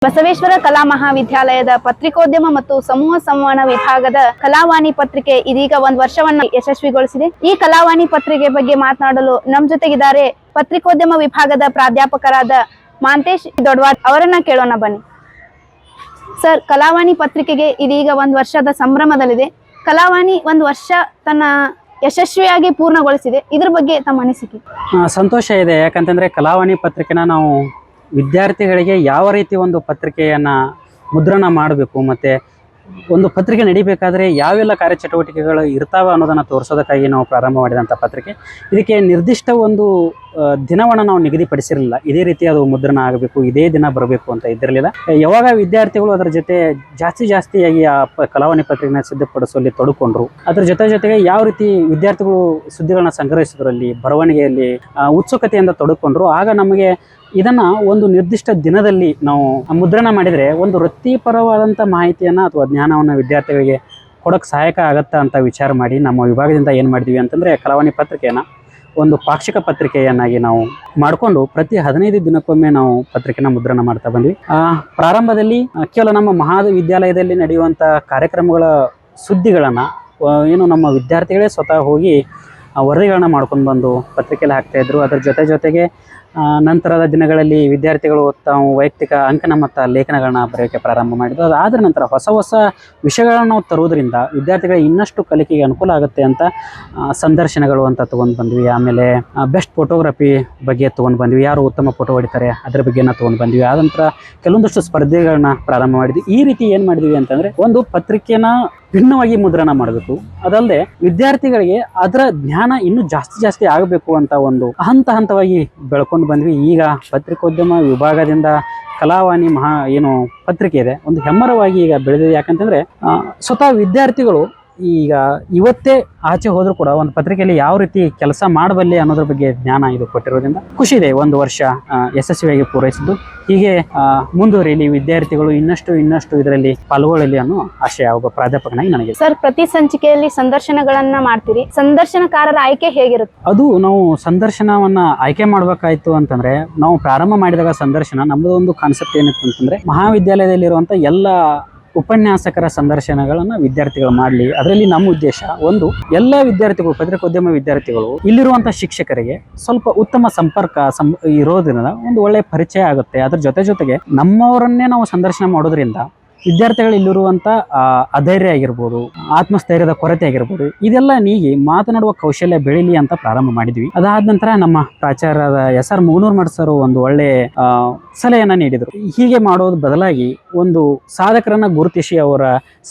ಬಸವೇಶ್ವರ ಕಲಾ ಮಹಾವಿದ್ಯಾಲಯದ ಪತ್ರಿಕೋದ್ಯಮ ಮತ್ತು ಸಮೂಹ ಸಂವಹನ ವಿಭಾಗದ ಕಲಾವಾಣಿ ಪತ್ರಿಕೆ ಇದೀಗ ಒಂದು ವರ್ಷವನ್ನ ಯಶಸ್ವಿಗೊಳಿಸಿದೆ. ಈ ಕಲಾವಾಣಿ ಪತ್ರಿಕೆ ಬಗ್ಗೆ ಮಾತನಾಡಲು ನಮ್ಮ ಜೊತೆಗಿದ್ದಾರೆ ಪತ್ರಿಕೋದ್ಯಮ ವಿಭಾಗದ ಪ್ರಾಧ್ಯಾಪಕರಾದ ಮಾಂತೇಶ್ ದೊಡ್ವಾಡ್ ಅವರನ್ನ ಕೇಳೋಣ ಬನ್ನಿ. ಸರ್, ಕಲಾವಾಣಿ ಪತ್ರಿಕೆಗೆ ಇದೀಗ ಒಂದು ವರ್ಷದ ಸಂಭ್ರಮದಲ್ಲಿದೆ. ಕಲಾವಾಣಿ ಒಂದು ವರ್ಷ ತನ್ನ ಯಶಸ್ವಿಯಾಗಿ ಪೂರ್ಣಗೊಳಿಸಿದೆ. ಇದ್ರ ಬಗ್ಗೆ ತಮ್ಮ ಅನಿಸಿಕೆ? ಸಂತೋಷ ಇದೆ. ಯಾಕಂತಂದ್ರೆ ಕಲಾವಾಣಿ ಪತ್ರಿಕೆನ ನಾವು ವಿದ್ಯಾರ್ಥಿಗಳಿಗೆ ಯಾವ ರೀತಿ ಒಂದು ಪತ್ರಿಕೆಯನ್ನು ಮುದ್ರಣ ಮಾಡಬೇಕು ಮತ್ತು ಒಂದು ಪತ್ರಿಕೆ ನಡಿಬೇಕಾದ್ರೆ ಯಾವೆಲ್ಲ ಕಾರ್ಯಚಟುವಟಿಕೆಗಳು ಇರ್ತಾವೆ ಅನ್ನೋದನ್ನು ತೋರಿಸೋದಕ್ಕಾಗಿ ನಾವು ಪ್ರಾರಂಭ ಮಾಡಿದಂಥ ಪತ್ರಿಕೆ. ಇದಕ್ಕೆ ನಿರ್ದಿಷ್ಟ ಒಂದು ದಿನವನ್ನು ನಾವು ನಿಗದಿಪಡಿಸಿರಲಿಲ್ಲ. ಇದೇ ರೀತಿ ಅದು ಮುದ್ರಣ ಆಗಬೇಕು, ಇದೇ ದಿನ ಬರಬೇಕು ಅಂತ ಇದ್ದಿರಲಿಲ್ಲ. ಯಾವಾಗ ವಿದ್ಯಾರ್ಥಿಗಳು ಅದರ ಜೊತೆ ಜಾಸ್ತಿಯಾಗಿ ಆ ಕಲಾವಾಣಿ ಪತ್ರಿಕೆನ ಸಿದ್ಧಪಡಿಸುವಲ್ಲಿ ತೊಡಕೊಂಡ್ರು, ಅದರ ಜೊತೆಗೆ ಯಾವ ರೀತಿ ವಿದ್ಯಾರ್ಥಿಗಳು ಸುದ್ದಿಗಳನ್ನ ಸಂಗ್ರಹಿಸೋದ್ರಲ್ಲಿ, ಬರವಣಿಗೆಯಲ್ಲಿ ಉತ್ಸುಕತೆಯಿಂದ ತೊಡಕೊಂಡ್ರು, ಆಗ ನಮಗೆ ಇದನ್ನು ಒಂದು ನಿರ್ದಿಷ್ಟ ದಿನದಲ್ಲಿ ನಾವು ಮುದ್ರಣ ಮಾಡಿದರೆ ಒಂದು ವೃತ್ತಿಪರವಾದಂಥ ಮಾಹಿತಿಯನ್ನು ಅಥವಾ ಜ್ಞಾನವನ್ನು ವಿದ್ಯಾರ್ಥಿಗಳಿಗೆ ಕೊಡೋಕ್ಕೆ ಸಹಾಯಕ ಆಗುತ್ತಾ ಅಂತ ವಿಚಾರ ಮಾಡಿ ನಮ್ಮ ವಿಭಾಗದಿಂದ ಏನು ಮಾಡಿದ್ವಿ ಅಂತಂದರೆ ಕಲಾವಾಣಿ ಪತ್ರಿಕೆಯನ್ನು ಒಂದು ಪಾಕ್ಷಿಕ ಪತ್ರಿಕೆಯನ್ನಾಗಿ ನಾವು ಮಾಡಿಕೊಂಡು ಪ್ರತಿ 15 ದಿನಕ್ಕೊಮ್ಮೆ ನಾವು ಪತ್ರಿಕೆನ ಮುದ್ರಣ ಮಾಡ್ತಾ ಬಂದ್ವಿ. ಪ್ರಾರಂಭದಲ್ಲಿ ಕೇವಲ ನಮ್ಮ ಮಹಾವಿದ್ಯಾಲಯದಲ್ಲಿ ನಡೆಯುವಂಥ ಕಾರ್ಯಕ್ರಮಗಳ ಸುದ್ದಿಗಳನ್ನು ಏನು ನಮ್ಮ ವಿದ್ಯಾರ್ಥಿಗಳೇ ಸ್ವತಃ ಹೋಗಿ ವರದಿಗಳನ್ನ ಮಾಡ್ಕೊಂಡು ಬಂದು ಪತ್ರಿಕೆಯಲ್ಲಿ ಹಾಕ್ತಾಯಿದ್ರು. ಅದರ ಜೊತೆಗೆ ನಂತರದ ದಿನಗಳಲ್ಲಿ ವಿದ್ಯಾರ್ಥಿಗಳು ತಾವು ವೈಯಕ್ತಿಕ ಅಂಕನ ಮತ್ತು ಲೇಖನಗಳನ್ನ ಬರೆಯೋಕ್ಕೆ ಪ್ರಾರಂಭ ಮಾಡಿದ್ರು. ಅದಾದ ನಂತರ ಹೊಸ ವಿಷಯಗಳನ್ನ ನಾವು ತರೋದ್ರಿಂದ ವಿದ್ಯಾರ್ಥಿಗಳಿಗೆ ಇನ್ನಷ್ಟು ಕಲಿಕೆಗೆ ಅನುಕೂಲ ಆಗುತ್ತೆ ಅಂತ ಸಂದರ್ಶನಗಳು ಅಂತ ತೊಗೊಂಡು ಬಂದ್ವಿ. ಆಮೇಲೆ ಬೆಸ್ಟ್ ಫೋಟೋಗ್ರಫಿ ಬಗ್ಗೆ ತೊಗೊಂಡು ಬಂದ್ವಿ, ಯಾರು ಉತ್ತಮ ಫೋಟೋ ಹೊಡಿತಾರೆ ಅದ್ರ ಬಗ್ಗೆನ ತೊಗೊಂಡು ಬಂದ್ವಿ. ಆದ ನಂತರ ಕೆಲವೊಂದಷ್ಟು ಸ್ಪರ್ಧೆಗಳನ್ನ ಪ್ರಾರಂಭ ಮಾಡಿದ್ವಿ. ಈ ರೀತಿ ಏನು ಮಾಡಿದ್ವಿ ಅಂತಂದರೆ ಒಂದು ಪತ್ರಿಕೆನ ಭಿನ್ನವಾಗಿ ಮುದ್ರಣ ಮಾಡಬೇಕು, ಅದಲ್ಲದೆ ವಿದ್ಯಾರ್ಥಿಗಳಿಗೆ ಅದರ ಜ್ಞಾನ ಇನ್ನೂ ಜಾಸ್ತಿ ಆಗಬೇಕು ಅಂತ ಒಂದು ಹಂತವಾಗಿ ಬೆಳ್ಕೊಂಡು ಬಂದ್ವಿ. ಈಗ ಪತ್ರಿಕೋದ್ಯಮ ವಿಭಾಗದಿಂದ ಕಲಾವಾಣಿ ಏನು ಪತ್ರಿಕೆ ಇದೆ ಒಂದು ಹೆಮ್ಮರವಾಗಿ ಈಗ ಬೆಳೆದಿದೆ. ಯಾಕಂತಂದರೆ ಸ್ವತಃ ವಿದ್ಯಾರ್ಥಿಗಳು ಈಗ ಇವತ್ತೇ ಆಚೆ ಹೋದರೂ ಕೂಡ ಒಂದು ಪತ್ರಿಕೆಯಲ್ಲಿ ಯಾವ ರೀತಿ ಕೆಲಸ ಮಾಡಬಲ್ಲೆ ಅನ್ನೋದ್ರ ಬಗ್ಗೆ ಜ್ಞಾನ ಇದು ಕೊಟ್ಟಿರೋದ್ರಿಂದ ಖುಷಿ ಇದೆ. ಒಂದು ವರ್ಷ ಯಶಸ್ವಿಯಾಗಿ ಪೂರೈಸಿದ್ದು ಹೀಗೆ ಮುಂದುವರಿಯಲಿ, ವಿದ್ಯಾರ್ಥಿಗಳು ಇನ್ನಷ್ಟು ಇದರಲ್ಲಿ ಪಾಲ್ಗೊಳ್ಳಲಿ ಅನ್ನೋ ಆಶಯ ಒಬ್ಬ ಪ್ರಾಧ್ಯಾಪಕನಾಗಿ ನನಗೆ. ಸರ್, ಪ್ರತಿ ಸಂಚಿಕೆಯಲ್ಲಿ ಸಂದರ್ಶನಗಳನ್ನ ಮಾಡ್ತೀರಿ, ಸಂದರ್ಶನಕಾರರ ಆಯ್ಕೆ ಹೇಗಿರುತ್ತೆ? ಅದು ನಾವು ಸಂದರ್ಶನವನ್ನ ಆಯ್ಕೆ ಮಾಡ್ಬೇಕಾಯ್ತು ಅಂತಂದ್ರೆ ನಾವು ಪ್ರಾರಂಭ ಮಾಡಿದಾಗ ಸಂದರ್ಶನ ನಮ್ಮದು ಒಂದು ಕಾನ್ಸೆಪ್ಟ್ ಏನಿತ್ತು ಅಂತಂದ್ರೆ ಮಹಾವಿದ್ಯಾಲಯದಲ್ಲಿರುವಂಥ ಎಲ್ಲ ಉಪನ್ಯಾಸಕರ ಸಂದರ್ಶನಗಳನ್ನು ವಿದ್ಯಾರ್ಥಿಗಳು ಮಾಡಲಿ. ಅದರಲ್ಲಿ ನಮ್ಮ ಉದ್ದೇಶ ಒಂದು, ಎಲ್ಲ ವಿದ್ಯಾರ್ಥಿಗಳು ಪತ್ರಿಕೋದ್ಯಮ ವಿದ್ಯಾರ್ಥಿಗಳು ಇಲ್ಲಿರುವಂಥ ಶಿಕ್ಷಕರಿಗೆ ಸ್ವಲ್ಪ ಉತ್ತಮ ಸಂಪರ್ಕ ಇರೋದ್ರಿಂದ ಒಂದು ಒಳ್ಳೆಯ ಪರಿಚಯ ಆಗುತ್ತೆ. ಅದ್ರ ಜೊತೆಗೆ ನಮ್ಮವರನ್ನೇ ನಾವು ಸಂದರ್ಶನ ಮಾಡೋದ್ರಿಂದ ವಿದ್ಯಾರ್ಥಿಗಳು ಇಲ್ಲಿರುವಂಥ ಅಧೈರ್ಯ ಆಗಿರ್ಬೋದು, ಆತ್ಮಸ್ಥೈರ್ಯದ ಕೊರತೆ ಆಗಿರ್ಬೋದು, ಇದೆಲ್ಲ ನೀಗಿ ಮಾತನಾಡುವ ಕೌಶಲ್ಯ ಬೆಳೀಲಿ ಅಂತ ಪ್ರಾರಂಭ ಮಾಡಿದ್ವಿ. ಅದಾದ ನಂತರ ನಮ್ಮ ಪ್ರಾಚಾರ್ಯರಾದ SR ಮುಗನೂರ್ ಮಠ್ ಸರ್ ಒಂದು ಒಳ್ಳೆ ಸಲಹೆಯನ್ನು ನೀಡಿದರು. ಹೀಗೆ ಮಾಡೋದು ಬದಲಾಗಿ ಒಂದು ಸಾಧಕರನ್ನ ಗುರುತಿಸಿ ಅವರ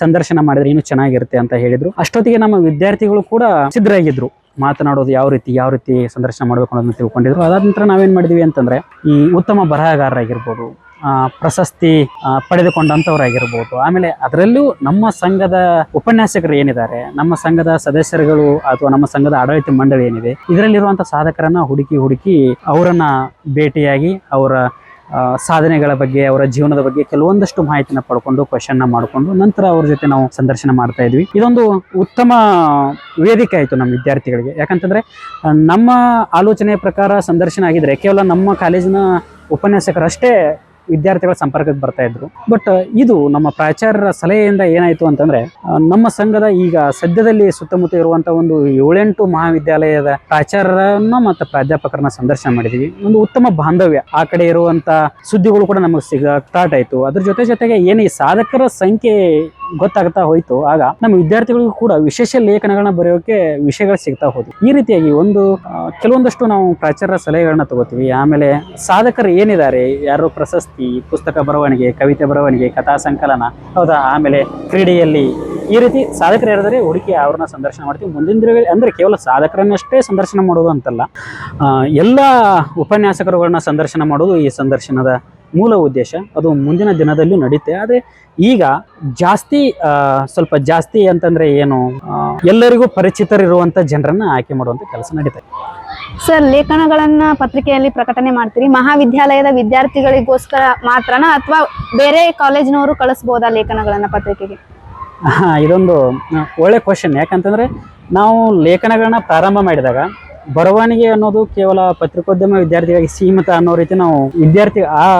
ಸಂದರ್ಶನ ಮಾಡಿದ್ರೆ ಇನ್ನೂ ಚೆನ್ನಾಗಿರುತ್ತೆ ಅಂತ ಹೇಳಿದ್ರು. ಅಷ್ಟೊತ್ತಿಗೆ ನಮ್ಮ ವಿದ್ಯಾರ್ಥಿಗಳು ಕೂಡ ಸಿದ್ಧರಾಗಿದ್ರು, ಮಾತನಾಡೋದು ಯಾವ ರೀತಿ ಸಂದರ್ಶನ ಮಾಡಬೇಕು ಅನ್ನೋದನ್ನ ತಿಳ್ಕೊಂಡಿದ್ರು. ಅದಾದ ನಂತರ ನಾವೇನು ಮಾಡಿದ್ವಿ ಅಂತಂದ್ರೆ ಈ ಉತ್ತಮ ಬರಹಗಾರರಾಗಿರ್ಬೋದು, ಪ್ರಶಸ್ತಿ ಪಡೆದುಕೊಂಡಂಥವ್ರಾಗಿರ್ಬೋದು, ಆಮೇಲೆ ಅದರಲ್ಲೂ ನಮ್ಮ ಸಂಘದ ಉಪನ್ಯಾಸಕರು ಏನಿದ್ದಾರೆ, ನಮ್ಮ ಸಂಘದ ಸದಸ್ಯರುಗಳು ಅಥವಾ ನಮ್ಮ ಸಂಘದ ಆಡಳಿತ ಮಂಡಳಿ ಏನಿದೆ, ಇದರಲ್ಲಿರುವಂಥ ಸಾಧಕರನ್ನ ಹುಡುಕಿ ಅವರನ್ನ ಭೇಟಿಯಾಗಿ ಅವರ ಸಾಧನೆಗಳ ಬಗ್ಗೆ, ಅವರ ಜೀವನದ ಬಗ್ಗೆ ಕೆಲವೊಂದಷ್ಟು ಮಾಹಿತಿನ ಪಡ್ಕೊಂಡು ಕ್ವಶನ್ನ ಮಾಡಿಕೊಂಡು ನಂತರ ಅವ್ರ ಜೊತೆ ನಾವು ಸಂದರ್ಶನ ಮಾಡ್ತಾ ಇದ್ವಿ. ಇದೊಂದು ಉತ್ತಮ ವೇದಿಕೆ ಆಯಿತು ನಮ್ಮ ವಿದ್ಯಾರ್ಥಿಗಳಿಗೆ. ಯಾಕಂತಂದರೆ ನಮ್ಮ ಆಲೋಚನೆಯ ಪ್ರಕಾರ ಸಂದರ್ಶನ ಆಗಿದ್ರೆ ಕೇವಲ ನಮ್ಮ ಕಾಲೇಜಿನ ಉಪನ್ಯಾಸಕರಷ್ಟೇ ವಿದ್ಯಾರ್ಥಿಗಳ ಸಂಪರ್ಕಕ್ಕೆ ಬರ್ತಾ ಇದ್ರು. ಬಟ್ ಇದು ನಮ್ಮ ಪ್ರಾಚಾರ್ಯರ ಸಲಹೆಯಿಂದ ಏನಾಯಿತು ಅಂತಂದರೆ ನಮ್ಮ ಸಂಘದ ಈಗ ಸದ್ಯದಲ್ಲಿ ಸುತ್ತಮುತ್ತ ಇರುವಂಥ ಒಂದು 7-8 ಮಹಾವಿದ್ಯಾಲಯದ ಪ್ರಾಚಾರ್ಯರನ್ನ ಮತ್ತು ಪ್ರಾಧ್ಯಾಪಕರನ್ನ ಸಂದರ್ಶನ ಮಾಡಿದ್ವಿ. ಒಂದು ಉತ್ತಮ ಬಾಂಧವ್ಯ, ಆ ಕಡೆ ಇರುವಂಥ ಸುದ್ದಿಗಳು ಕೂಡ ನಮಗೆ ಸ್ಟಾರ್ಟ್ ಆಯಿತು. ಅದ್ರ ಜೊತೆಗೆ ಏನು ಈ ಸಾಧಕರ ಸಂಖ್ಯೆ ಗೊತ್ತಾಗ್ತಾ ಹೋಯ್ತು, ಆಗ ನಮ್ಮ ವಿದ್ಯಾರ್ಥಿಗಳಿಗೂ ಕೂಡ ವಿಶೇಷ ಲೇಖನಗಳನ್ನ ಬರೆಯೋಕೆ ವಿಷಯಗಳು ಸಿಗ್ತಾ ಹೋದ್ವು. ಈ ರೀತಿಯಾಗಿ ಕೆಲವೊಂದಷ್ಟು ನಾವು ಪ್ರಾಚಾರ್ಯರ ಸಲಹೆಗಳನ್ನ ತಗೋತೀವಿ. ಆಮೇಲೆ ಸಾಧಕರು ಏನಿದ್ದಾರೆ, ಯಾರು ಪ್ರಶಸ್ತಿ, ಪುಸ್ತಕ ಬರವಣಿಗೆ, ಕವಿತೆ ಬರವಣಿಗೆ, ಕಥಾ ಸಂಕಲನ, ಹೌದಾ, ಆಮೇಲೆ ಕ್ರೀಡೆಯಲ್ಲಿ ಈ ರೀತಿ ಸಾಧಕರು ಹೇಳಿದರೆ ಹುಡುಕಿ ಅವ್ರನ್ನ ಸಂದರ್ಶನ ಮಾಡ್ತೀವಿ. ಮುಂದಿನ ದಿನಗಳಲ್ಲಿ ಅಂದರೆ ಕೇವಲ ಸಾಧಕರನ್ನಷ್ಟೇ ಸಂದರ್ಶನ ಮಾಡೋದು ಅಂತಲ್ಲ, ಎಲ್ಲ ಉಪನ್ಯಾಸಕರುಗಳನ್ನ ಸಂದರ್ಶನ ಮಾಡೋದು ಈ ಸಂದರ್ಶನದ ಮೂಲ ಉದ್ದೇಶ. ಅದು ಮುಂದಿನ ದಿನದಲ್ಲೂ ನಡೀತೆ. ಆದರೆ ಈಗ ಸ್ವಲ್ಪ ಜಾಸ್ತಿ ಅಂತಂದರೆ ಏನು, ಎಲ್ಲರಿಗೂ ಪರಿಚಿತರಿರುವಂಥ ಜನರನ್ನು ಆಯ್ಕೆ ಮಾಡುವಂಥ ಕೆಲಸ ನಡೀತದೆ. ಸರ್, ಲೇಖನಗಳನ್ನ ಪತ್ರಿಕೆಯಲ್ಲಿ ಪ್ರಕಟಣೆ ಮಾಡ್ತೀರಿ, ಮಹಾವಿದ್ಯಾಲಯದ ವಿದ್ಯಾರ್ಥಿಗಳಿಗೋಸ್ಕರ ಮಾತ್ರನಾ ಅಥವಾ ಬೇರೆ ಕಾಲೇಜಿನವರು ಕಳಿಸ್ಬೋದಾ ಲೇಖನಗಳನ್ನ ಪತ್ರಿಕೆಗೆ? ಇದೊಂದು ಒಳ್ಳೆ ಕ್ವಶನ್. ಯಾಕಂತಂದರೆ ನಾವು ಲೇಖನಗಳನ್ನ ಪ್ರಾರಂಭ ಮಾಡಿದಾಗ ಬರವಣಿಗೆ ಅನ್ನೋದು ಕೇವಲ ಪತ್ರಿಕೋದ್ಯಮ ವಿದ್ಯಾರ್ಥಿಗಳಿಗೆ ಸೀಮಿತ ಅನ್ನೋ ರೀತಿ ನಾವು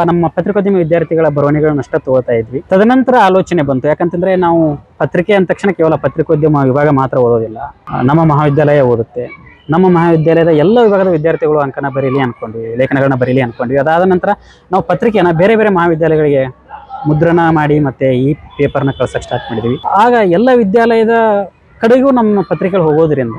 ನಮ್ಮ ಪತ್ರಿಕೋದ್ಯಮ ವಿದ್ಯಾರ್ಥಿಗಳ ಬರವಣಿಗೆಗಳನ್ನ ಅಷ್ಟೇ ತಗೋತಾ ಇದ್ವಿ. ತದನಂತರ ಆಲೋಚನೆ ಬಂತು, ಯಾಕಂತಂದ್ರೆ ನಾವು ಪತ್ರಿಕೆ ಅಂದ ತಕ್ಷಣ ಕೇವಲ ಪತ್ರಿಕೋದ್ಯಮ ವಿಭಾಗ ಮಾತ್ರ ಓದೋದಿಲ್ಲ, ನಮ್ಮ ಮಹಾವಿದ್ಯಾಲಯ ಓದುತ್ತೆ. ನಮ್ಮ ಮಹಾವಿದ್ಯಾಲಯದ ಎಲ್ಲ ವಿಭಾಗದ ವಿದ್ಯಾರ್ಥಿಗಳು ಅಂಕನ ಬರೀಲಿ ಅನ್ಕೊಂಡ್ವಿ, ಲೇಖನಗಳನ್ನ ಬರೀಲಿ ಅನ್ಕೊಂಡ್ವಿ. ಅದಾದ ನಂತರ ನಾವು ಪತ್ರಿಕೆಯನ್ನ ಬೇರೆ ಬೇರೆ ಮಹಾವಿದ್ಯಾಲಯಗಳಿಗೆ ಮುದ್ರಣ ಮಾಡಿ ಮತ್ತೆ ಈ ಪೇಪರ್ನ ಕಳ್ಸಕ್ಕೆ ಸ್ಟಾರ್ಟ್ ಮಾಡಿದ್ವಿ. ಆಗ ಎಲ್ಲ ವಿದ್ಯಾಲಯದ ಕಡೆಗೂ ನಮ್ಮ ಪತ್ರಿಕೆಗಳು ಹೋಗೋದ್ರಿಂದ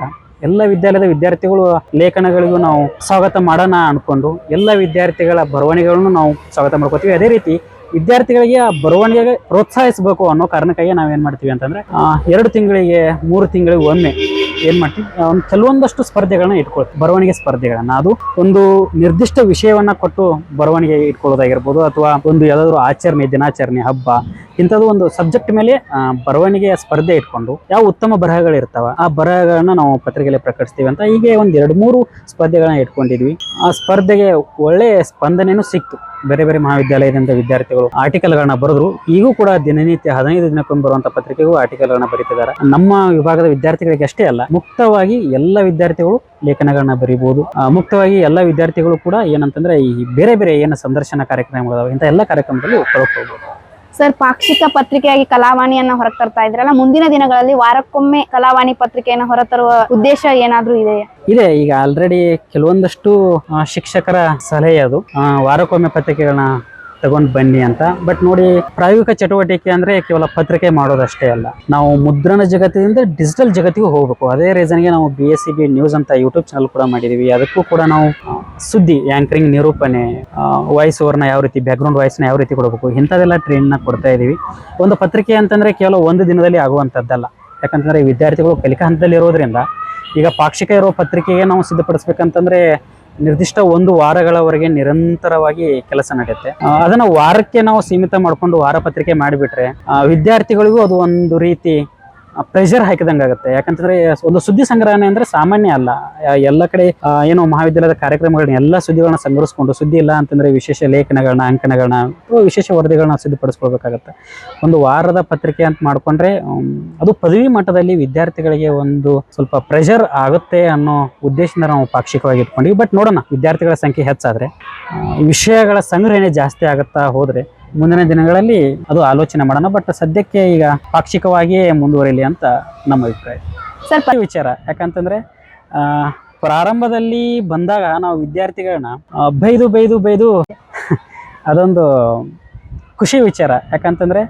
ಎಲ್ಲ ವಿದ್ಯಾಲಯದ ವಿದ್ಯಾರ್ಥಿಗಳು ಲೇಖನಗಳಿಗೂ ನಾವು ಸ್ವಾಗತ ಮಾಡೋಣ ಅನ್ಕೊಂಡು ಎಲ್ಲ ವಿದ್ಯಾರ್ಥಿಗಳ ಬರವಣಿಗೆಗಳನ್ನು ನಾವು ಸ್ವಾಗತ ಮಾಡ್ಕೋತೀವಿ. ಅದೇ ರೀತಿ ವಿದ್ಯಾರ್ಥಿಗಳಿಗೆ ಆ ಬರವಣಿಗೆಗೆ ಪ್ರೋತ್ಸಾಹಿಸಬೇಕು ಅನ್ನೋ ಕಾರಣಕ್ಕಾಗಿ ನಾವೇನ್ ಮಾಡ್ತೀವಿ ಅಂತಂದ್ರೆ 2 ತಿಂಗಳಿಗೆ 3 ತಿಂಗಳಿಗೆ ಒಮ್ಮೆ ಏನ್ ಮಾಡ್ತೀವಿ, ಕೆಲವೊಂದಷ್ಟು ಸ್ಪರ್ಧೆಗಳನ್ನ ಇಟ್ಕೊಳ್ತೀವಿ, ಬರವಣಿಗೆ ಸ್ಪರ್ಧೆಗಳನ್ನ. ಅದು ಒಂದು ನಿರ್ದಿಷ್ಟ ವಿಷಯವನ್ನ ಕೊಟ್ಟು ಬರವಣಿಗೆ ಇಟ್ಕೊಳ್ಳೋದಾಗಿರ್ಬೋದು, ಅಥವಾ ಒಂದು ಯಾವ್ದಾದ್ರು ಆಚರಣೆ, ದಿನಾಚರಣೆ, ಹಬ್ಬ, ಇಂಥದ್ದು ಒಂದು ಸಬ್ಜೆಕ್ಟ್ ಮೇಲೆ ಬರವಣಿಗೆಯ ಸ್ಪರ್ಧೆ ಇಟ್ಕೊಂಡು ಯಾವ ಉತ್ತಮ ಬರಹಗಳಿರ್ತಾವ ಆ ಬರಹಗಳನ್ನ ನಾವು ಪತ್ರಿಕೆಯಲ್ಲಿ ಪ್ರಕಟಿಸ್ತೀವಿ ಅಂತ ಹೀಗೆ ಒಂದ್ 2-3 ಸ್ಪರ್ಧೆಗಳನ್ನ ಇಟ್ಕೊಂಡಿದ್ವಿ. ಆ ಸ್ಪರ್ಧೆಗೆ ಒಳ್ಳೆ ಸ್ಪಂದನೆನೂ ಸಿಕ್ತು. ಬೇರೆ ಬೇರೆ ಮಹಾವಿದ್ಯಾಲಯದಿಂದ ವಿದ್ಯಾರ್ಥಿಗಳು ಆರ್ಟಿಕಲ್ಗಳನ್ನ ಬರೆದ್ರು. ಈಗೂ ಕೂಡ ದಿನನಿತ್ಯ 15 ದಿನಕ್ಕೊಮ್ಮೆ ಬರುವಂತ ಪತ್ರಿಕೆಗೂ ಆರ್ಟಿಕಲ್ಗಳನ್ನ ಬರೀತಿದ್ದಾರೆ. ನಮ್ಮ ವಿಭಾಗದ ವಿದ್ಯಾರ್ಥಿಗಳಿಗೆ ಅಷ್ಟೇ ಅಲ್ಲ, ಮುಕ್ತವಾಗಿ ಎಲ್ಲ ವಿದ್ಯಾರ್ಥಿಗಳು ಲೇಖನಗಳನ್ನ ಬರೀಬಹುದು. ಮುಕ್ತವಾಗಿ ಎಲ್ಲ ವಿದ್ಯಾರ್ಥಿಗಳು ಕೂಡ ಏನಂತಂದ್ರೆ ಈ ಬೇರೆ ಬೇರೆ ಏನು ಸಂದರ್ಶನ ಕಾರ್ಯಕ್ರಮಗಳು ಇಂಥ ಎಲ್ಲ ಕಾರ್ಯಕ್ರಮದಲ್ಲಿ ತೊಡಗಿಸಬಹುದು. ಸರ್, ಪಾಕ್ಷಿಕ ಪತ್ರಿಕೆಯಾಗಿ ಕಲಾವಾಣಿಯನ್ನ ಹೊರತರ್ತಾ ಇದ್ರಲ್ಲ, ಮುಂದಿನ ದಿನಗಳಲ್ಲಿ ವಾರಕ್ಕೊಮ್ಮೆ ಕಲಾವಾಣಿ ಪತ್ರಿಕೆಯನ್ನು ಹೊರತರುವ ಉದ್ದೇಶ ಏನಾದ್ರೂ ಇದೆಯಾ? ಇದೆ. ಈಗ ಆಲ್ರೆಡಿ ಕೆಲವೊಂದಷ್ಟು ಶಿಕ್ಷಕರ ಸಲಹೆ ಅದು ವಾರಕ್ಕೊಮ್ಮೆ ಪತ್ರಿಕೆಗಳನ್ನ ತಗೊಂಡ್ ಬನ್ನಿ ಅಂತ. ಬಟ್ ನೋಡಿ, ಪ್ರಾಯೋಗಿಕ ಚಟುವಟಿಕೆ ಅಂದ್ರೆ ಕೇವಲ ಪತ್ರಿಕೆ ಮಾಡೋದಷ್ಟೇ ಅಲ್ಲ, ನಾವು ಮುದ್ರಣ ಜಗತ್ತಿನಿಂದ ಡಿಜಿಟಲ್ ಜಗತ್ತಿಗೂ ಹೋಗ್ಬೇಕು. ಅದೇ ರೀಸನ್ಗೆ ನಾವು BSCB ನ್ಯೂಸ್ ಅಂತ ಯೂಟ್ಯೂಬ್ ಚಾನಲ್ ಕೂಡ ಮಾಡಿದೀವಿ. ಅದಕ್ಕೂ ಕೂಡ ನಾವು ಸುದ್ದಿ, ಆಂಕರಿಂಗ್, ನಿರೂಪಣೆ, ವಾಯ್ಸ್ ಓವರ್ನ ಯಾವ ರೀತಿ, ಬ್ಯಾಕ್ಗ್ರೌಂಡ್ ವಾಯ್ಸ್ನ ಯಾವ ರೀತಿ ಕೊಡಬೇಕು, ಇಂಥದೆಲ್ಲ ಟ್ರೈನ್ನ ಕೊಡ್ತಾ ಇದೀವಿ. ಒಂದು ಪತ್ರಿಕೆ ಅಂತಂದ್ರೆ ಕೇವಲ ಒಂದು ದಿನದಲ್ಲಿ ಆಗುವಂಥದ್ದಲ್ಲ. ಯಾಕಂತಂದ್ರೆ ವಿದ್ಯಾರ್ಥಿಗಳು ಕಲಿಕಾ ಹಂತದಲ್ಲಿ ಇರೋದ್ರಿಂದ ಈಗ ಪಾಕ್ಷಿಕ ಇರೋ ಪತ್ರಿಕೆಗೆ ನಾವು ಸಿದ್ಧಪಡಿಸ್ಬೇಕಂತಂದ್ರೆ ನಿರ್ದಿಷ್ಟ 1 ವಾರಗಳವರೆಗೆ ನಿರಂತರವಾಗಿ ಕೆಲಸ ನಡೆಯುತ್ತೆ. ಅದನ್ನ ವಾರಕ್ಕೆ ನಾವು ಸೀಮಿತ ಮಾಡ್ಕೊಂಡು ವಾರ ಪತ್ರಿಕೆ ಮಾಡಿಬಿಟ್ರೆ ವಿದ್ಯಾರ್ಥಿಗಳಿಗೂ ಅದು ಒಂದು ರೀತಿ ಪ್ರೆಷರ್ ಹಾಕಿದಂಗೆ ಆಗುತ್ತೆ. ಯಾಕಂತಂದ್ರೆ ಒಂದು ಸುದ್ದಿ ಸಂಗ್ರಹಣೆ ಅಂದ್ರೆ ಸಾಮಾನ್ಯ ಅಲ್ಲ. ಎಲ್ಲ ಕಡೆ ಏನೋ ಮಹಾವಿದ್ಯಾಲಯದ ಕಾರ್ಯಕ್ರಮಗಳನ್ನ ಎಲ್ಲ ಸುದ್ದಿಗಳನ್ನ ಸಂಗ್ರಹಿಸ್ಕೊಂಡು, ಸುದ್ದಿ ಇಲ್ಲ ಅಂತಂದ್ರೆ ವಿಶೇಷ ಲೇಖನಗಳನ್ನ, ಅಂಕಣಗಳನ್ನ, ವಿಶೇಷ ವರದಿಗಳನ್ನ ಸಿದ್ಧಪಡಿಸ್ಕೊಳ್ಬೇಕಾಗತ್ತೆ. ಒಂದು ವಾರದ ಪತ್ರಿಕೆ ಅಂತ ಮಾಡ್ಕೊಂಡ್ರೆ ಅದು ಪದವಿ ಮಟ್ಟದಲ್ಲಿ ವಿದ್ಯಾರ್ಥಿಗಳಿಗೆ ಒಂದು ಸ್ವಲ್ಪ ಪ್ರೆಷರ್ ಆಗುತ್ತೆ ಅನ್ನೋ ಉದ್ದೇಶದಿಂದ ನಾವು ಪಾಕ್ಷಿಕವಾಗಿ ಇಟ್ಕೊಂಡ್ವಿ. ಬಟ್ ನೋಡೋಣ, ವಿದ್ಯಾರ್ಥಿಗಳ ಸಂಖ್ಯೆ ಹೆಚ್ಚಾದ್ರೆ ವಿಷಯಗಳ ಸಂಗ್ರಹಣೆ ಜಾಸ್ತಿ ಆಗುತ್ತಾ ಹೋದ್ರೆ ಮುಂದಿನ ದಿನಗಳಲ್ಲಿ ಅದು ಆಲೋಚನೆ ಮಾಡೋಣ. ಬಟ್ ಸದ್ಯಕ್ಕೆ ಈಗ ಪಾಕ್ಷಿಕವಾಗಿಯೇ ಮುಂದುವರಿಲಿ ಅಂತ ನಮ್ಮ ಅಭಿಪ್ರಾಯ. ಸ್ವಲ್ಪ ವಿಚಾರ ಯಾಕಂತಂದ್ರೆ ಪ್ರಾರಂಭದಲ್ಲಿ ಬಂದಾಗ ನಾವು ವಿದ್ಯಾರ್ಥಿಗಳನ್ನ ಬೈದು ಅದೊಂದು ಖುಷಿ ವಿಚಾರ. ಯಾಕಂತಂದ್ರೆ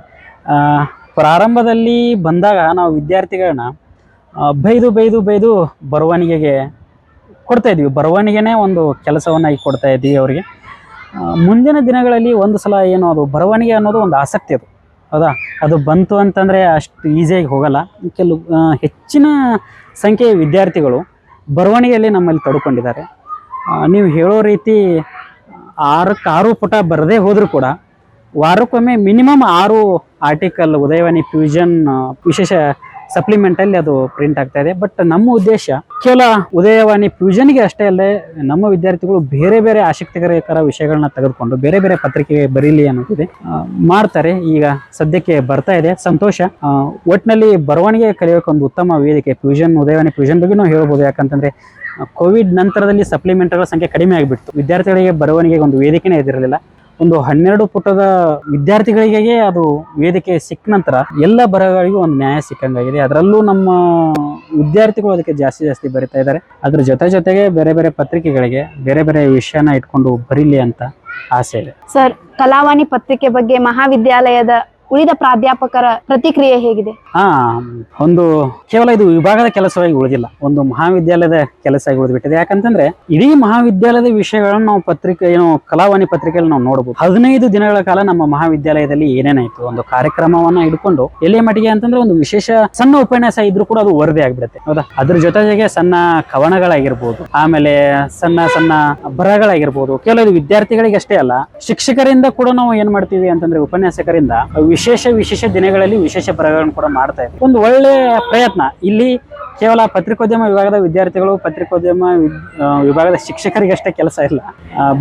ಪ್ರಾರಂಭದಲ್ಲಿ ಬಂದಾಗ ನಾವು ವಿದ್ಯಾರ್ಥಿಗಳನ್ನ ಬೈದು ಬರವಣಿಗೆಗೆ ಕೊಡ್ತಾ ಇದ್ವಿ. ಬರವಣಿಗೆನೇ ಒಂದು ಕೆಲಸವನ್ನ ಈಗ ಕೊಡ್ತಾ ಇದ್ವಿ ಅವರಿಗೆ. ಮುಂದಿನ ದಿನಗಳಲ್ಲಿ ಒಂದು ಸಲ ಏನು, ಅದು ಬರವಣಿಗೆ ಅನ್ನೋದು ಒಂದು ಆಸಕ್ತಿ, ಅದು ಹೌದಾ, ಅದು ಬಂತು ಅಂತಂದರೆ ಅಷ್ಟು ಈಸಿಯಾಗಿ ಹೋಗಲ್ಲ. ಹೆಚ್ಚಿನ ಸಂಖ್ಯೆಯ ವಿದ್ಯಾರ್ಥಿಗಳು ಬರವಣಿಗೆಯಲ್ಲಿ ನಮ್ಮಲ್ಲಿ ತೊಡ್ಕೊಂಡಿದ್ದಾರೆ. ನೀವು ಹೇಳೋ ರೀತಿ 6 ಪುಟ ಬರದೇ ಹೋದರೂ ಕೂಡ ವಾರಕ್ಕೊಮ್ಮೆ ಮಿನಿಮಮ್ 6 ಆರ್ಟಿಕಲ್ ಉದಯವಾಣಿ ಫ್ಯೂಷನ್ ವಿಶೇಷ ಸಪ್ಲಿಮೆಂಟಲ್ಲಿ ಅದು ಪ್ರಿಂಟ್ ಆಗ್ತಾ ಇದೆ. ಬಟ್ ನಮ್ಮ ಉದ್ದೇಶ ಕೇವಲ ಉದಯವಾಣಿ ಫ್ಯೂಷನ್ಗೆ ಅಷ್ಟೇ ಅಲ್ಲದೆ ನಮ್ಮ ವಿದ್ಯಾರ್ಥಿಗಳು ಬೇರೆ ಬೇರೆ ಆಸಕ್ತಿಕರ ವಿಷಯಗಳನ್ನ ತೆಗೆದುಕೊಂಡು ಬೇರೆ ಬೇರೆ ಪತ್ರಿಕೆಗೆ ಬರೀಲಿ ಅನ್ನೋದಿದೆ, ಮಾಡ್ತಾರೆ. ಈಗ ಸದ್ಯಕ್ಕೆ ಬರ್ತಾ ಇದೆ, ಸಂತೋಷ. ಒಟ್ಟಿನಲ್ಲಿ ಬರವಣಿಗೆ ಕಲಿಯೋಕೆ ಒಂದು ಉತ್ತಮ ವೇದಿಕೆ ಫ್ಯೂಷನ್, ಉದಯವಾಣಿ ಫ್ಯೂಷನ್ ಬಗ್ಗೆ ನಾವು ಹೇಳ್ಬೋದು. ಯಾಕಂತಂದ್ರೆ ಕೋವಿಡ್ ನಂತರದಲ್ಲಿ ಸಪ್ಲಿಮೆಂಟ್ಗಳ ಸಂಖ್ಯೆ ಕಡಿಮೆ ಆಗಿಬಿಡ್ತು. ವಿದ್ಯಾರ್ಥಿಗಳಿಗೆ ಬರವಣಿಗೆಗೆ ಒಂದು ವೇದಿಕೆನೇ ಇದಿರಲಿಲ್ಲ. ಒಂದು 12 ಪುಟದ ವಿದ್ಯಾರ್ಥಿಗಳಿಗೆ ಅದು ವೇದಿಕೆ ಸಿಕ್ಕ ನಂತರ ಎಲ್ಲ ಬರಹಗಳಿಗೂ ಒಂದು ನ್ಯಾಯ ಸಿಕ್ಕಂಗಾಗಿದೆ. ಅದರಲ್ಲೂ ನಮ್ಮ ವಿದ್ಯಾರ್ಥಿಗಳು ಅದಕ್ಕೆ ಜಾಸ್ತಿ ಬರಿತಾ ಇದ್ದಾರೆ. ಅದ್ರ ಜೊತೆಗೆ ಬೇರೆ ಬೇರೆ ಪತ್ರಿಕೆಗಳಿಗೆ ಬೇರೆ ಬೇರೆ ವಿಷಯನ ಇಟ್ಕೊಂಡು ಬರೀಲಿ ಅಂತ ಆಸೆ ಇದೆ. ಸರ್, ಕಲಾವಾಣಿ ಪತ್ರಿಕೆ ಬಗ್ಗೆ ಮಹಾವಿದ್ಯಾಲಯದ ಉಳಿದ ಪ್ರಾಧ್ಯಾಪಕರ ಪ್ರತಿಕ್ರಿಯೆ ಹೇಗಿದೆ? ಒಂದು ಕೇವಲ ಇದು ವಿಭಾಗದ ಕೆಲಸವಾಗಿ ಉಳಿದಿಲ್ಲ, ಒಂದು ಮಹಾವಿದ್ಯಾಲಯದ ಕೆಲಸ ಆಗಿ ಉಳಿದ್ಬಿಟ್ಟಿದೆ. ಯಾಕಂತಂದ್ರೆ ಇಡೀ ಮಹಾವಿದ್ಯಾಲಯದ ವಿಷಯಗಳನ್ನು ನಾವು ಕಲಾವಾಣಿ ಪತ್ರಿಕೆಯಲ್ಲಿ ನಾವು ನೋಡಬಹುದು. 15 ದಿನಗಳ ಕಾಲ ನಮ್ಮ ಮಹಾವಿದ್ಯಾಲಯದಲ್ಲಿ ಏನೇನಾಯ್ತು, ಒಂದು ಕಾರ್ಯಕ್ರಮವನ್ನ ಹಿಡ್ಕೊಂಡು ಎಲ್ಲಿಯ ಮಟ್ಟಿಗೆ ಅಂತಂದ್ರೆ ಒಂದು ವಿಶೇಷ ಸಣ್ಣ ಉಪನ್ಯಾಸ ಇದ್ರೂ ಕೂಡ ಅದು ವರದಿ ಆಗ್ಬಿಡುತ್ತೆ, ಹೌದಾ. ಅದ್ರ ಜೊತೆಗೆ ಸಣ್ಣ ಕವನಗಳಾಗಿರ್ಬೋದು, ಆಮೇಲೆ ಸಣ್ಣ ಬರಹಗಳಾಗಿರ್ಬೋದು. ಕೇವಲ ಇದು ವಿದ್ಯಾರ್ಥಿಗಳಿಗೆ ಅಷ್ಟೇ ಅಲ್ಲ, ಶಿಕ್ಷಕರಿಂದ ಕೂಡ ನಾವು ಏನ್ ಮಾಡ್ತೀವಿ ಅಂತಂದ್ರೆ ಉಪನ್ಯಾಸಕರಿಂದ ವಿಶೇಷ ದಿನಗಳಲ್ಲಿ ವಿಶೇಷ ಬರಹಗಳನ್ನು ಕೂಡ ಮಾಡ್ತಾ ಇದ್ದೀವಿ. ಒಂದು ಒಳ್ಳೆ ಪ್ರಯತ್ನ. ಇಲ್ಲಿ ಕೇವಲ ಪತ್ರಿಕೋದ್ಯಮ ವಿಭಾಗದ ವಿದ್ಯಾರ್ಥಿಗಳು, ಪತ್ರಿಕೋದ್ಯಮ ವಿಭಾಗದ ಶಿಕ್ಷಕರಿಗಷ್ಟೇ ಕೆಲಸ ಇಲ್ಲ.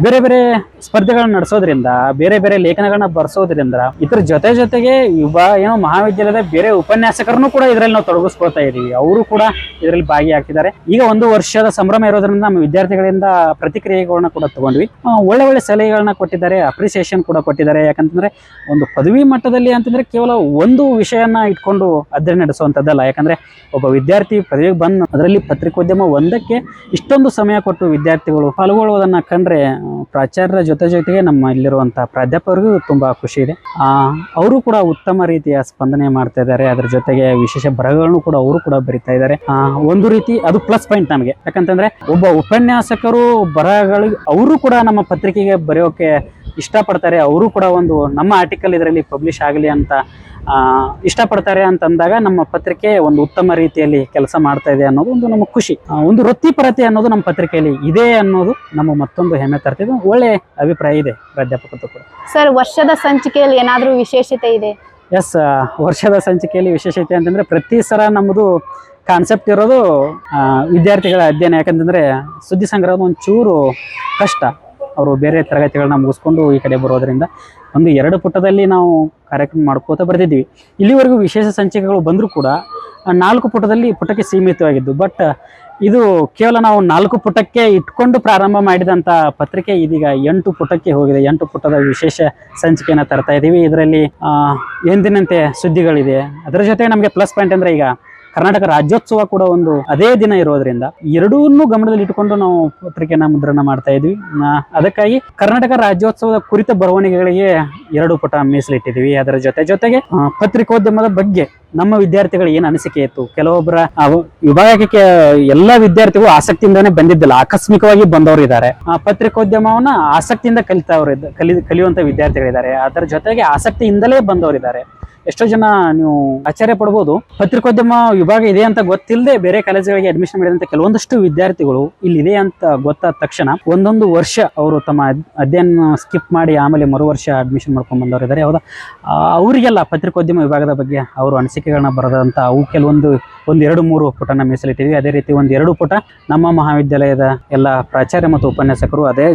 ಬೇರೆ ಬೇರೆ ಸ್ಪರ್ಧೆಗಳನ್ನ ನಡೆಸೋದ್ರಿಂದ, ಬೇರೆ ಬೇರೆ ಲೇಖನಗಳನ್ನ ಬರ್ಸೋದ್ರಿಂದ, ಇದ್ರ ಜೊತೆಗೆ ಏನೋ ಮಹಾವಿದ್ಯಾಲಯದ ಬೇರೆ ಉಪನ್ಯಾಸಕರನ್ನು ಕೂಡ ಇದರಲ್ಲಿ ನಾವು ತೊಡಗಿಸ್ಕೊಳ್ತಾ ಇದೀವಿ. ಅವರು ಕೂಡ ಇದರಲ್ಲಿ ಭಾಗಿಯಾಗ್ತಿದ್ದಾರೆ. ಈಗ 1 ವರ್ಷದ ಸಂಭ್ರಮ ಇರೋದ್ರಿಂದ ನಮ್ಮ ವಿದ್ಯಾರ್ಥಿಗಳಿಂದ ಪ್ರತಿಕ್ರಿಯೆಗಳನ್ನ ಕೂಡ ತಗೊಂಡ್ವಿ. ಒಳ್ಳೆ ಸಲಹೆಗಳನ್ನ ಕೊಟ್ಟಿದ್ದಾರೆ, ಅಪ್ರಿಸಿಯೇಷನ್ ಕೂಡ ಕೊಟ್ಟಿದ್ದಾರೆ. ಯಾಕಂತಂದ್ರೆ ಒಂದು ಪದವಿ ಮಟ್ಟದಲ್ಲಿ ಅಂತಂದ್ರೆ ಕೇವಲ ಒಂದು ವಿಷಯನ ಇಟ್ಕೊಂಡು ಅಧ್ಯಯನ ನಡೆಸುವಂತದ್ದಲ್ಲ. ಯಾಕಂದ್ರೆ ಒಬ್ಬ ವಿದ್ಯಾರ್ಥಿ ಪದವಿಗೆ ಬಂದು ಅದರಲ್ಲಿ ಪತ್ರಿಕೋದ್ಯಮ ಒಂದಕ್ಕೆ ಇಷ್ಟೊಂದು ಸಮಯ ಕೊಟ್ಟು ವಿದ್ಯಾರ್ಥಿಗಳು ಪಾಲ್ಗೊಳ್ಳುವುದನ್ನ ಕಂಡ್ರೆ ಪ್ರಾಚಾರ್ಯರ ಜೊತೆಗೆ ನಮ್ಮ ಇಲ್ಲಿರುವಂತಹ ಪ್ರಾಧ್ಯಾಪಕರಿಗೂ ತುಂಬಾ ಖುಷಿ ಇದೆ. ಅವರು ಕೂಡ ಉತ್ತಮ ರೀತಿಯ ಸ್ಪಂದನೆ ಮಾಡ್ತಾ ಇದ್ದಾರೆ. ಅದ್ರ ಜೊತೆಗೆ ವಿಶೇಷ ಬರಹಗಳನ್ನು ಕೂಡ ಅವರು ಕೂಡ ಬರಿತಾ ಇದ್ದಾರೆ. ಒಂದು ರೀತಿ ಅದು ಪ್ಲಸ್ ಪಾಯಿಂಟ್ ನಮಗೆ. ಯಾಕಂತಂದ್ರೆ ಒಬ್ಬ ಉಪನ್ಯಾಸಕರು ಬರಹಗಳಿಗೆ ಅವರು ಕೂಡ ನಮ್ಮ ಪತ್ರಿಕೆಗೆ ಬರೆಯೋಕೆ ಇಷ್ಟಪಡ್ತಾರೆ. ಅವರು ಕೂಡ ಒಂದು ನಮ್ಮ ಆರ್ಟಿಕಲ್ ಇದರಲ್ಲಿ ಪಬ್ಲಿಷ್ ಆಗಲಿ ಅಂತ ಇಷ್ಟಪಡ್ತಾರೆ ಅಂತಂದಾಗ ನಮ್ಮ ಪತ್ರಿಕೆ ಒಂದು ಉತ್ತಮ ರೀತಿಯಲ್ಲಿ ಕೆಲಸ ಮಾಡ್ತಾ ಇದೆ ಅನ್ನೋದು ಒಂದು ನಮಗೆ ಖುಷಿ. ಒಂದು ವೃತ್ತಿಪರತೆ ಅನ್ನೋದು ನಮ್ಮ ಪತ್ರಿಕೆಯಲ್ಲಿ ಇದೆ ಅನ್ನೋದು ನಮ್ಮ ಮತ್ತೊಂದು ಹೆಮ್ಮೆ ತರ್ತಿದೆ. ಒಳ್ಳೆ ಅಭಿಪ್ರಾಯ ಇದೆ ಪ್ರಾಧ್ಯಾಪಕರು ಕೂಡ. ಸರ್, ವರ್ಷದ ಸಂಚಿಕೆಯಲ್ಲಿ ಏನಾದರೂ ವಿಶೇಷತೆ ಇದೆ? ಎಸ್, ವರ್ಷದ ಸಂಚಿಕೆಯಲ್ಲಿ ವಿಶೇಷತೆ ಅಂತಂದ್ರೆ ಪ್ರತಿ ಸಲ ನಮ್ಮದು ಕಾನ್ಸೆಪ್ಟ್ ಇರೋದು ವಿದ್ಯಾರ್ಥಿಗಳ ಅಧ್ಯಯನ. ಯಾಕಂತಂದ್ರೆ ಸುದ್ದಿ ಸಂಗ್ರಹದ ಒಂಚೂರು ಕಷ್ಟ. ಅವರು ಬೇರೆ ತರಗತಿಗಳನ್ನ ಮುಗಿಸ್ಕೊಂಡು ಈ ಕಡೆ ಬರೋದ್ರಿಂದ 1-2 ಪುಟದಲ್ಲಿ ನಾವು ಕಾರ್ಯಕ್ರಮ ಮಾಡ್ಕೋತಾ ಬರ್ತಿದ್ವಿ. ಇಲ್ಲಿವರೆಗೂ ವಿಶೇಷ ಸಂಚಿಕೆಗಳು ಬಂದರೂ ಕೂಡ 4 ಪುಟಕ್ಕೆ ಸೀಮಿತವಾಗಿದ್ದು. ಬಟ್ ಇದು ಕೇವಲ ನಾವು 4 ಪುಟಕ್ಕೆ ಇಟ್ಕೊಂಡು ಪ್ರಾರಂಭ ಮಾಡಿದಂಥ ಪತ್ರಿಕೆ ಇದೀಗ 8 ಪುಟಕ್ಕೆ ಹೋಗಿದೆ. 8 ಪುಟದ ವಿಶೇಷ ಸಂಚಿಕೆಯನ್ನು ತರ್ತಾ ಇದ್ದೀವಿ. ಇದರಲ್ಲಿ ಎಂದಿನಂತೆ ಸುದ್ದಿಗಳಿದೆ. ಅದರ ಜೊತೆ ನಮಗೆ ಪ್ಲಸ್ ಪಾಯಿಂಟ್ ಅಂದರೆ ಈಗ ಕರ್ನಾಟಕ ರಾಜ್ಯೋತ್ಸವ ಕೂಡ ಒಂದು ಅದೇ ದಿನ ಇರೋದ್ರಿಂದ ಎರಡನ್ನೂ ಗಮನದಲ್ಲಿ ಇಟ್ಟುಕೊಂಡು ನಾವು ಪತ್ರಿಕೆನ ಮುದ್ರಣ ಮಾಡ್ತಾ ಇದ್ವಿ. ಅದಕ್ಕಾಗಿ ಕರ್ನಾಟಕ ರಾಜ್ಯೋತ್ಸವದ ಕುರಿತ ಬರವಣಿಗೆಗಳಿಗೆ 2 ಪುಟ ಮೀಸಲಿಟ್ಟಿದ್ವಿ. ಅದರ ಜೊತೆಗೆ ಪತ್ರಿಕೋದ್ಯಮದ ಬಗ್ಗೆ ನಮ್ಮ ವಿದ್ಯಾರ್ಥಿಗಳು ಏನು ಅನಿಸಿಕೆ ಇತ್ತು, ಕೆಲವೊಬ್ಬರ ವಿಭಾಗಕ್ಕೆ ಎಲ್ಲ ವಿದ್ಯಾರ್ಥಿಗಳು ಆಸಕ್ತಿಯಿಂದಾನೇ ಬಂದಿದ್ದಿಲ್ಲ, ಆಕಸ್ಮಿಕವಾಗಿ ಬಂದವರು ಇದ್ದಾರೆ. ಪತ್ರಿಕೋದ್ಯಮವನ್ನ ಆಸಕ್ತಿಯಿಂದ ಕಲಿಯುವಂತ ವಿದ್ಯಾರ್ಥಿಗಳಿದ್ದಾರೆ. ಅದರ ಜೊತೆಗೆ ಆಸಕ್ತಿಯಿಂದಲೇ ಬಂದವರಿದ್ದಾರೆ. ಎಷ್ಟೋ ಜನ ನೀವು ಆಶ್ಚರ್ಯ ಪಡ್ಬೋದು, ಪತ್ರಿಕೋದ್ಯಮ ವಿಭಾಗ ಇದೆ ಅಂತ ಗೊತ್ತಿಲ್ಲದೆ ಬೇರೆ ಕಾಲೇಜುಗಳಿಗೆ ಅಡ್ಮಿಷನ್ ಮಾಡಿದಂತ ಕೆಲವೊಂದಷ್ಟು ವಿದ್ಯಾರ್ಥಿಗಳು ಇಲ್ಲಿದೆ ಅಂತ ಗೊತ್ತಾದ ತಕ್ಷಣ ಒಂದೊಂದು ವರ್ಷ ಅವರು ತಮ್ಮ ಅಧ್ಯಯನ ಸ್ಕಿಪ್ ಮಾಡಿ ಆಮೇಲೆ ಮರು ವರ್ಷ ಅಡ್ಮಿಷನ್ ಮಾಡ್ಕೊಂಡು ಬಂದವರಿದ್ದಾರೆ. ಹೌದಾ, ಅವರಿಗೆಲ್ಲ ಪತ್ರಿಕೋದ್ಯಮ ವಿಭಾಗದ ಬಗ್ಗೆ ಅವರು ಅನಿಸಿಕೆಗಳನ್ನ ಬರೆದಂತ ಅವು ಕೆಲವೊಂದು 1-2-3 ಪುಟನ ಮೀಸಲಿಟ್ಟಿದ್ವಿ. ಅದೇ ರೀತಿ 1-2 ಪುಟ ನಮ್ಮ ಮಹಾವಿದ್ಯಾಲಯದ ಎಲ್ಲ ಪ್ರಾಚಾರ್ಯ ಮತ್ತು ಉಪನ್ಯಾಸಕರು, ಅದೇ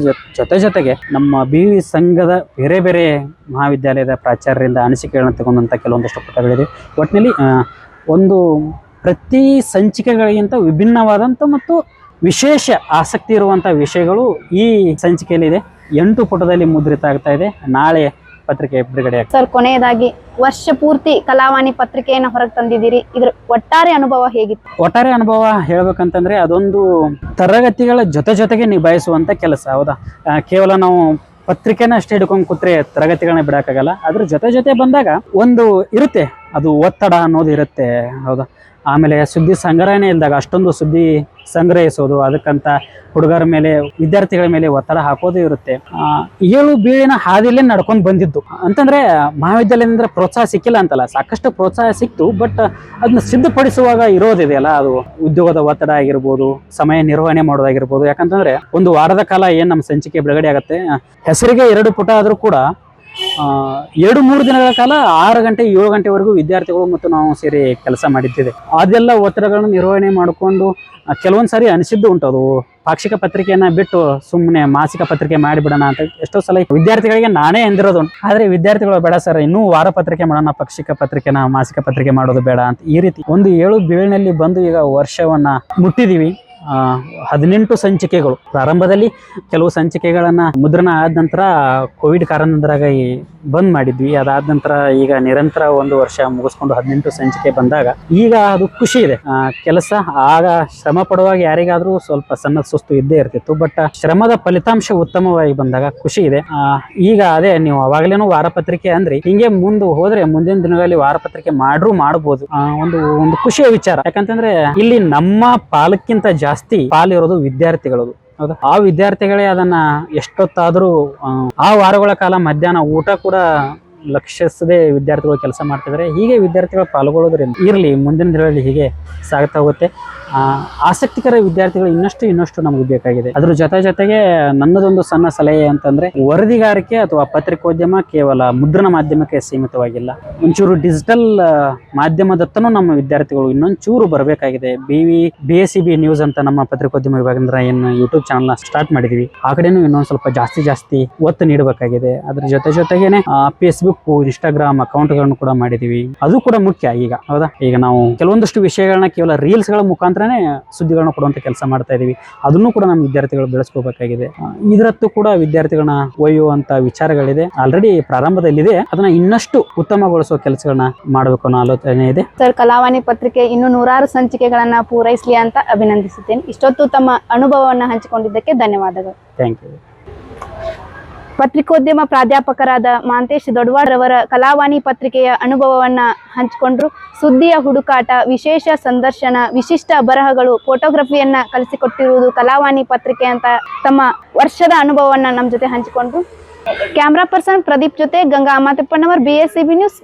ಜೊತೆಗೆ ನಮ್ಮ BV ಸಂಘದ ಬೇರೆ ಬೇರೆ ಮಹಾವಿದ್ಯಾಲಯದ ಪ್ರಾಚಾರ್ಯರಿಂದ ಅನಿಸಿಕೆಗಳನ್ನ ತಗೊಂಡಂತ ಕೆಲವೊಂದಷ್ಟು ಪುಟಗಳಿದೆ. ಒಟ್ಟಿನಲ್ಲಿ ಒಂದು ಪ್ರತಿ ಸಂಚಿಕೆಗಳಿಗಿಂತ ವಿಭಿನ್ನವಾದಂಥ ಮತ್ತು ವಿಶೇಷ ಆಸಕ್ತಿ ಇರುವಂಥ ವಿಷಯಗಳು ಈ ಸಂಚಿಕೆಯಲ್ಲಿದೆ. 8 ಪುಟದಲ್ಲಿ ಮುದ್ರಿತ ಆಗ್ತಾ ಇದೆ. ನಾಳೆ ಪತ್ರಿಕೆ ಬಿಡುಗಡೆ ಆಗ್ತದೆ. ಸರ್, ಕೊನೆಯದಾಗಿ ವರ್ಷ ಪೂರ್ತಿ ಕಲಾವಾಣಿ ಪತ್ರಿಕೆಯನ್ನು ಹೊರಗೆ ತಂದಿದ್ದೀರಿ. ಇದ್ರ ಒಟ್ಟಾರೆ ಅನುಭವ ಹೇಗಿತ್ತು? ಒಟ್ಟಾರೆ ಅನುಭವ ಹೇಳ್ಬೇಕಂತಂದ್ರೆ ಅದೊಂದು ತರಗತಿಗಳ ಜೊತೆಗೆ ನಿಭಾಯಿಸುವಂತ ಕೆಲಸ. ಹೌದಾ, ಕೇವಲ ನಾವು ಪತ್ರಿಕೆನ ಅಷ್ಟೇ ಹಿಡ್ಕೊಂಡು ಕೂತ್ರೆ ತರಗತಿಗಳನ್ನ ಬಿಡಕ್ಕಾಗಲ್ಲ. ಅದ್ರ ಜೊತೆ ಬಂದಾಗ ಒಂದು ಇರುತ್ತೆ, ಅದು ಒತ್ತಡ ಅನ್ನೋದು ಇರುತ್ತೆ. ಹೌದಾ, ಆಮೇಲೆ ಸುದ್ದಿ ಸಂಗ್ರಹಣೆ ಇಲ್ದಾಗ ಅಷ್ಟೊಂದು ಸುದ್ದಿ ಸಂಗ್ರಹಿಸೋದು, ಅದಕ್ಕಂತ ಹುಡುಗರ ಮೇಲೆ ವಿದ್ಯಾರ್ಥಿಗಳ ಮೇಲೆ ಒತ್ತಡ ಹಾಕೋದು ಇರುತ್ತೆ. ಏಳು ಬೀಳಿನ ಹಾದಿಯಲ್ಲೇ ನಡ್ಕೊಂಡು ಬಂದಿದ್ದು ಅಂತಂದ್ರೆ ಮಹಾವಿದ್ಯಾಲಯದಿಂದ ಪ್ರೋತ್ಸಾಹ ಸಿಕ್ಕಿಲ್ಲ ಅಂತಲ್ಲ, ಸಾಕಷ್ಟು ಪ್ರೋತ್ಸಾಹ ಸಿಕ್ತು. ಬಟ್ ಅದನ್ನ ಸಿದ್ಧಪಡಿಸುವಾಗ ಇರೋದಿದೆಯಲ್ಲ, ಅದು ಉದ್ಯೋಗದ ಒತ್ತಡ ಆಗಿರ್ಬೋದು, ಸಮಯ ನಿರ್ವಹಣೆ ಮಾಡೋದಾಗಿರ್ಬೋದು. ಯಾಕಂತಂದ್ರೆ ಒಂದು ವಾರದ ಕಾಲ ಏನ್ ನಮ್ಮ ಸಂಚಿಕೆ ಬಿಡುಗಡೆ ಆಗತ್ತೆ, ಹೆಸರಿಗೆ 2 ಪುಟ ಆದ್ರೂ ಕೂಡ 2-3 ದಿನಗಳ ಕಾಲ 6 ಗಂಟೆ 7 ಗಂಟೆವರೆಗೂ ವಿದ್ಯಾರ್ಥಿಗಳು ಮತ್ತು ನಾವು ಸೇರಿ ಕೆಲಸ ಮಾಡಿದ್ದೇವೆ. ಅದೆಲ್ಲ ಒತ್ತಡಗಳನ್ನು ನಿರ್ವಹಣೆ ಮಾಡಿಕೊಂಡು ಕೆಲವೊಂದು ಸಾರಿ ಅನಿಸಿದ್ದು ಉಂಟು, ಅದು ಪಾಕ್ಷಿಕ ಪತ್ರಿಕೆಯನ್ನ ಬಿಟ್ಟು ಸುಮ್ಮನೆ ಮಾಸಿಕ ಪತ್ರಿಕೆ ಮಾಡಿಬಿಡೋಣ ಅಂತ ಎಷ್ಟೋ ಸಲ ವಿದ್ಯಾರ್ಥಿಗಳಿಗೆ ನಾನೇ ಎಂದಿರೋದು. ಆದ್ರೆ ವಿದ್ಯಾರ್ಥಿಗಳು ಬೇಡ ಸರ್, ಇನ್ನೂ ವಾರ ಪತ್ರಿಕೆ ಮಾಡೋಣ, ಪಾಕ್ಷಿಕ ಪತ್ರಿಕೆನ ಮಾಸಿಕ ಪತ್ರಿಕೆ ಮಾಡೋದು ಬೇಡ ಅಂತ ಈ ರೀತಿ ಒಂದು 7 ಬೀಳಿನಲ್ಲಿ ಬಂದು ಈಗ ವರ್ಷವನ್ನ ಮುಟ್ಟಿದೀವಿ. 18 ಸಂಚಿಕೆಗಳು. ಪ್ರಾರಂಭದಲ್ಲಿ ಕೆಲವು ಸಂಚಿಕೆಗಳನ್ನ ಮುದ್ರಣ ಆದ ನಂತರ ಕೋವಿಡ್ ಕಾರಣದಿಂದಾಗಿ ಬಂದ್ ಮಾಡಿದ್ವಿ. ಅದಾದ ನಂತರ ಈಗ ನಿರಂತರ 1 ವರ್ಷ ಮುಗಿಸ್ಕೊಂಡು 18 ಸಂಚಿಕೆ ಬಂದಾಗ ಈಗ ಅದು ಖುಷಿ ಇದೆ. ಕೆಲಸ ಆಗ ಶ್ರಮ ಪಡುವಾಗ ಯಾರಿಗಾದ್ರೂ ಸ್ವಲ್ಪ ಸಣ್ಣ ಸುಸ್ತು ಇದ್ದೇ ಇರ್ತಿತ್ತು. ಬಟ್ ಶ್ರಮದ ಫಲಿತಾಂಶ ಉತ್ತಮವಾಗಿ ಬಂದಾಗ ಖುಷಿ ಇದೆ. ಈಗ ಅದೇ ನೀವು ಅವಾಗಲೇನೋ ವಾರಪತ್ರಿಕೆ ಅಂದ್ರಿ, ಹಿಂಗೆ ಮುಂದೆ ಹೋದ್ರೆ ಮುಂದಿನ ದಿನಗಳಲ್ಲಿ ವಾರಪತ್ರಿಕೆ ಮಾಡಬಹುದು. ಒಂದು ಖುಷಿಯ ವಿಚಾರ. ಯಾಕಂತಂದ್ರೆ ಇಲ್ಲಿ ನಮ್ಮ ಪಾಲಕ್ಕಿಂತ ಜಾಸ್ತಿ ಪಾಲಿರೋದು ವಿದ್ಯಾರ್ಥಿಗಳದು. ಹೌದಾ, ಆ ವಿದ್ಯಾರ್ಥಿಗಳೇ ಅದನ್ನ ಎಷ್ಟೊತ್ತಾದ್ರೂ ಆ ವಾರಗಳ ಕಾಲ ಮಧ್ಯಾಹ್ನ ಊಟ ಕೂಡ ಲಕ್ಷಿಸದೆ ವಿದ್ಯಾರ್ಥಿಗಳು ಕೆಲಸ ಮಾಡ್ತಿದ್ದಾರೆ. ಹೀಗೆ ವಿದ್ಯಾರ್ಥಿಗಳು ಪಾಲ್ಗೊಳ್ಳೋದ್ರಿಂದ ಇರಲಿ ಮುಂದಿನ ದಿನಗಳಲ್ಲಿ ಹೀಗೆ ಸಾಗ್ತಾ ಹೋಗುತ್ತೆ. ಆಸಕ್ತಿಕರ ವಿದ್ಯಾರ್ಥಿಗಳು ಇನ್ನಷ್ಟು ನಮಗೆ ಬೇಕಾಗಿದೆ. ಅದ್ರ ಜೊತೆಗೆ ನನ್ನದೊಂದು ಸಣ್ಣ ಸಲಹೆ ಅಂತಂದ್ರೆ, ವರದಿಗಾರಿಕೆ ಅಥವಾ ಪತ್ರಿಕೋದ್ಯಮ ಕೇವಲ ಮುದ್ರಣ ಮಾಧ್ಯಮಕ್ಕೆ ಸೀಮಿತವಾಗಿಲ್ಲ. ಒಂಚೂರು ಡಿಜಿಟಲ್ ಮಾಧ್ಯಮದತ್ತನೂ ನಮ್ಮ ವಿದ್ಯಾರ್ಥಿಗಳು ಇನ್ನೊಂಚೂರು ಬರಬೇಕಾಗಿದೆ. BSCB ನ್ಯೂಸ್ ಅಂತ ನಮ್ಮ ಪತ್ರಿಕೋದ್ಯಮ ವಿಭಾಗದಿಂದ ಏನು ಯೂಟ್ಯೂಬ್ ಚಾನಲ್ನ ಸ್ಟಾರ್ಟ್ ಮಾಡಿದೀವಿ, ಆ ಕಡೆನೂ ಇನ್ನೊಂದು ಸ್ವಲ್ಪ ಜಾಸ್ತಿ ಒತ್ತು ನೀಡಬೇಕಾಗಿದೆ. ಅದ್ರ ಜೊತೆಗೇನೆ ಫೇಸ್ಬುಕ್, ಇನ್ಸ್ಟಾಗ್ರಾಮ್ ಅಕೌಂಟ್ಗಳನ್ನು ಕೂಡ ಮಾಡಿದೀವಿ. ಅದು ಕೂಡ ಮುಖ್ಯ ಈಗ, ಹೌದಾ? ಈಗ ನಾವು ಕೆಲವೊಂದಷ್ಟು ವಿಷಯಗಳನ್ನ ಕೇವಲ ರೀಲ್ಸ್ಗಳ ಮುಖಾಂತರನೇ ಸುದ್ದಿಗಳನ್ನ ಕೊಡುವಂತ ಕೆಲಸ ಮಾಡ್ತಾ ಇದೀವಿ. ಅದನ್ನು ಕೂಡ ನಮ್ಮ ವಿದ್ಯಾರ್ಥಿಗಳು ಬೆಳೆಸ್ಕೋಬೇಕಾಗಿದೆ. ಇದರತ್ತು ಕೂಡ ವಿದ್ಯಾರ್ಥಿಗಳನ್ನ ಒಯ್ಯುವಂತ ವಿಚಾರಗಳಿದೆ, ಆಲ್ರೆಡಿ ಪ್ರಾರಂಭದಲ್ಲಿದೆ. ಅದನ್ನ ಇನ್ನಷ್ಟು ಉತ್ತಮಗೊಳಿಸುವ ಕೆಲಸಗಳನ್ನ ಮಾಡಬೇಕು ಅನ್ನೋ ಆಲೋಚನೆ ಇದೆ. ಸರ್, ಕಲಾವಾಣಿ ಪತ್ರಿಕೆ ಇನ್ನು 100 ಸಂಚಿಕೆಗಳನ್ನ ಪೂರೈಸಲಿ ಅಂತ ಅಭಿನಂದಿಸುತ್ತೇನೆ. ಇಷ್ಟೊತ್ತು ತಮ್ಮ ಅನುಭವವನ್ನು ಹಂಚಿಕೊಂಡಿದ್ದಕ್ಕೆ ಧನ್ಯವಾದಗಳು. Thank you. ಪತ್ರಿಕೋದ್ಯಮ ಪ್ರಾಧ್ಯಾಪಕರಾದ ಮಾಂತೇಶ್ ದೊಡ್ವಾಡ್ರವರ ಕಲಾವಾಣಿ ಪತ್ರಿಕೆಯ ಅನುಭವವನ್ನ ಹಂಚಿಕೊಂಡ್ರು. ಸುದ್ದಿಯ ಹುಡುಕಾಟ, ವಿಶೇಷ ಸಂದರ್ಶನ, ವಿಶಿಷ್ಟ ಬರಹಗಳು, ಫೋಟೋಗ್ರಫಿಯನ್ನ ಕಲಿಸಿಕೊಟ್ಟಿರುವುದು ಕಲಾವಾಣಿ ಪತ್ರಿಕೆ ಅಂತ ತಮ್ಮ ವರ್ಷದ ಅನುಭವವನ್ನ ನಮ್ಮ ಜೊತೆ ಹಂಚಿಕೊಂಡ್ರು. ಕ್ಯಾಮ್ರಾ ಪರ್ಸನ್ ಪ್ರದೀಪ್ ಜೊತೆ ಗಂಗಾ ಮಾತಪ್ಪನವರ್, BSCB ನ್ಯೂಸ್.